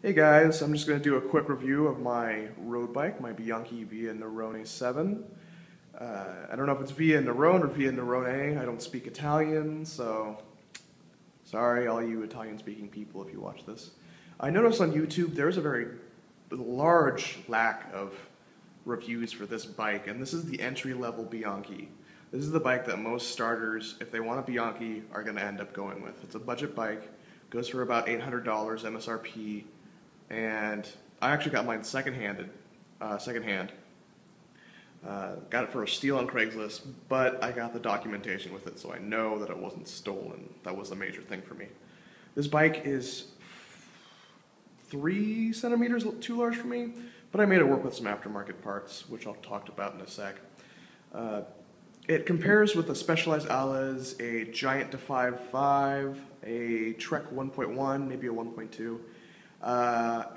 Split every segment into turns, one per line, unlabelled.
Hey guys, I'm just going to do a quick review of my road bike, my Bianchi via Nirone 7. I don't know if it's via Nirone or via Nirone. I don't speak Italian, so sorry all you Italian speaking people if you watch this. I noticed on YouTube there's a very large lack of reviews for this bike, and this is the entry-level Bianchi. This is the bike that most starters, if they want a Bianchi, are going to end up going with. It's a budget bike, goes for about $800 MSRP, and I actually got mine secondhand. Got it for a steal on Craigslist, but I got the documentation with it, so I know that it wasn't stolen. That was the major thing for me. This bike is 3 centimeters too large for me, but I made it work with some aftermarket parts, which I'll talk about in a sec. It compares with a Specialized Alice, a Giant Defy 5, a Trek 1.1, maybe a 1.2,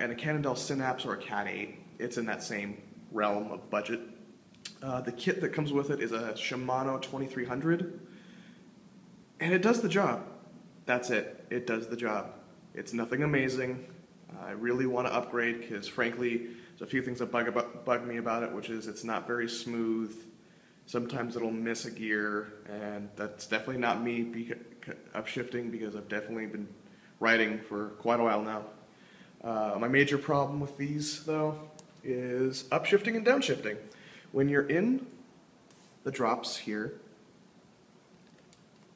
and a Cannondale Synapse or a Cat 8. It's in that same realm of budget. The kit that comes with it is a Shimano 2300, and it does the job. That's it. It does the job. It's nothing amazing. I really want to upgrade because, frankly, there's a few things that bug me about it, which is it's not very smooth. Sometimes it'll miss a gear, and that's definitely not me upshifting because I've definitely been riding for quite a while now. My major problem with these, though, is upshifting and downshifting. When you're in the drops here,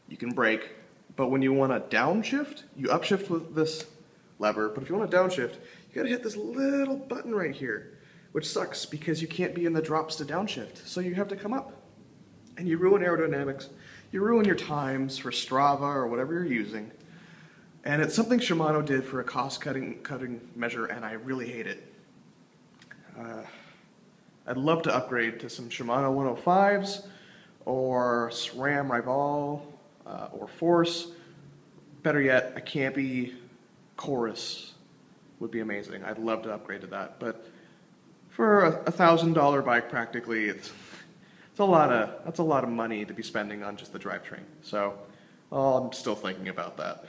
you can brake, but when you want to downshift, you upshift with this lever, but if you want to downshift, you gotta hit this little button right here, which sucks because you can't be in the drops to downshift, so you have to come up. And you ruin aerodynamics, you ruin your times for Strava or whatever you're using. And it's something Shimano did for a cost-cutting measure, and I really hate it. I'd love to upgrade to some Shimano 105s, or SRAM Rival, or Force. Better yet, a Campy Chorus would be amazing. I'd love to upgrade to that. But for a $1,000 bike, practically, that's a lot of money to be spending on just the drivetrain. So I'm still thinking about that.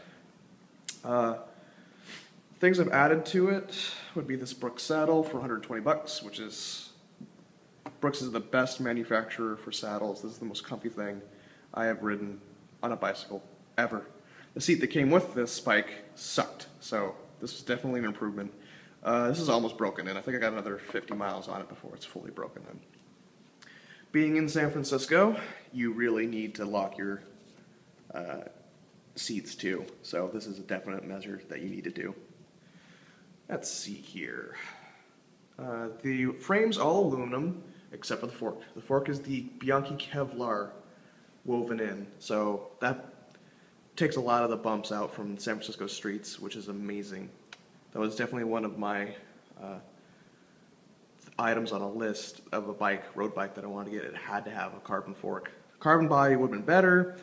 Things I've added to it would be this Brooks saddle for 120 bucks, which is Brooks is the best manufacturer for saddles. This is the most comfy thing I have ridden on a bicycle ever. The seat that came with this bike sucked, so this is definitely an improvement. This is almost broken in. I think I got another 50 miles on it before it's fully broken in. Being in San Francisco, you really need to lock your seats too, so this is a definite measure that you need to do. Let's see here. The frame's all aluminum, except for the fork. The fork is the Bianchi Kevlar woven in, so that takes a lot of the bumps out from San Francisco streets, which is amazing. That was definitely one of my items on a list of a road bike that I wanted to get. It had to have a carbon fork. Carbon body would have been better,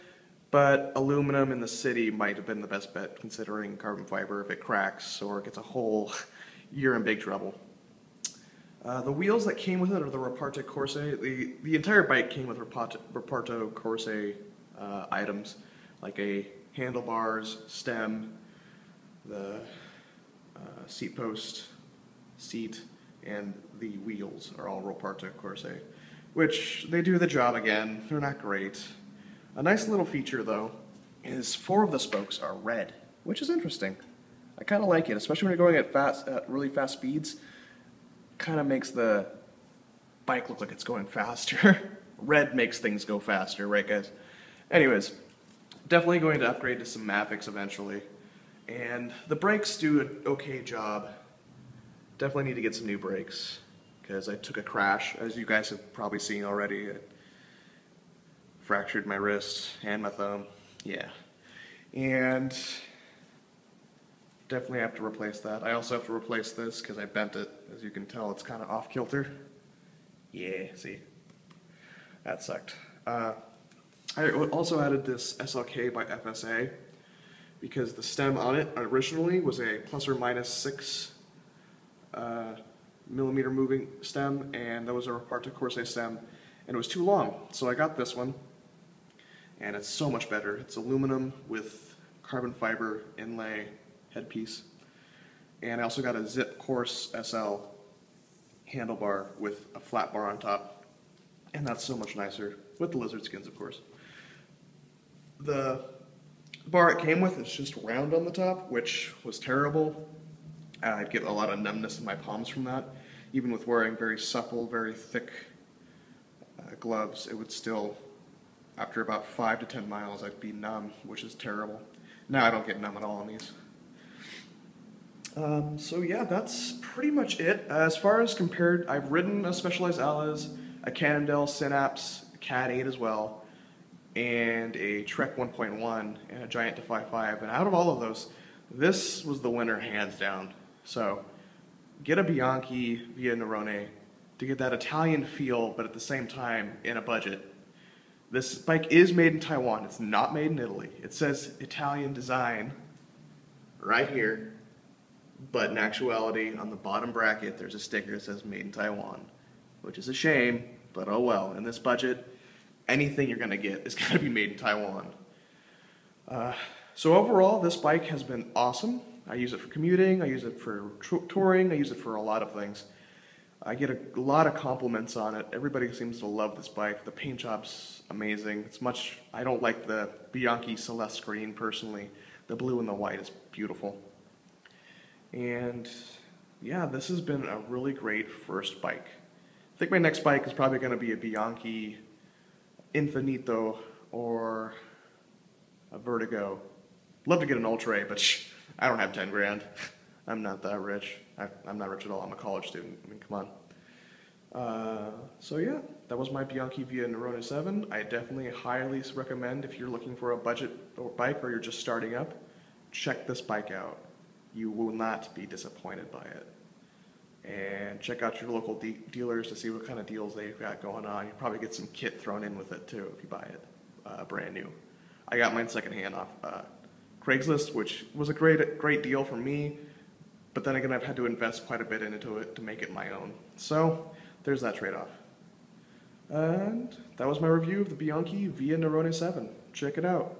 but aluminum in the city might have been the best bet considering carbon fiber. If it cracks or gets a hole, you're in big trouble. The wheels that came with it are the Reparto Corse. The entire bike came with Reparto Corse items, like a handlebars, stem, the seat post, seat, and the wheels are all Reparto Corse, which they do the job again. They're not great. A nice little feature, though, is 4 of the spokes are red, which is interesting. I kind of like it, especially when you're going at really fast speeds. Kind of makes the bike look like it's going faster. Red makes things go faster, right, guys? Anyways, definitely going to upgrade to some Mavics eventually. And the brakes do an okay job. Definitely need to get some new brakes because I took a crash, as you guys have probably seen already. I fractured my wrist and my thumb. Yeah. And definitely have to replace that. I also have to replace this because I bent it. As you can tell, it's kind of off kilter. Yeah, see? That sucked. I also added this SLK by FSA because the stem on it originally was a plus or minus 6 millimeter moving stem, and that was a Reparto Corse stem, and it was too long. So I got this one, and it's so much better. It's aluminum with carbon fiber inlay headpiece. And I also got a Zipp Course SL handlebar with a flat bar on top. And that's so much nicer, with the lizard skins, of course. The bar it came with is just round on the top, which was terrible. I'd get a lot of numbness in my palms from that. Even with wearing very supple, very thick gloves, it would still, after about 5 to 10 miles, I'd be numb, which is terrible. Now I don't get numb at all on these. So yeah, that's pretty much it. As far as compared, I've ridden a Specialized Alice, a Cannondale Synapse, a Cat 8 as well, and a Trek 1.1, and a Giant Defy 5, and out of all of those, this was the winner hands down. So, get a Bianchi via Nirone to get that Italian feel, but at the same time, in a budget. This bike is made in Taiwan, it's not made in Italy. It says Italian design right here, but in actuality, on the bottom bracket, there's a sticker that says made in Taiwan, which is a shame, but oh well. In this budget, anything you're gonna get is gonna be made in Taiwan. So overall, this bike has been awesome. I use it for commuting, I use it for touring, I use it for a lot of things. I get a lot of compliments on it. Everybody seems to love this bike. The paint job's amazing. I don't like the Bianchi Celeste green personally. The blue and the white is beautiful. And yeah, this has been a really great first bike. I think my next bike is probably going to be a Bianchi Infinito or a Vertigo. Love to get an Ultra, but I don't have 10 grand. I'm not that rich. I'm not rich at all. I'm a college student. I mean, come on. So yeah, that was my Bianchi via Nirone 7. I definitely highly recommend if you're looking for a budget bike or you're just starting up, check this bike out. You will not be disappointed by it. And check out your local dealers to see what kind of deals they've got going on. You'll probably get some kit thrown in with it too if you buy it brand new. I got mine secondhand off Craigslist, which was a great deal for me, but then again I've had to invest quite a bit into it to make it my own. So there's that trade-off. And that was my review of the Bianchi via Nirone 7. Check it out.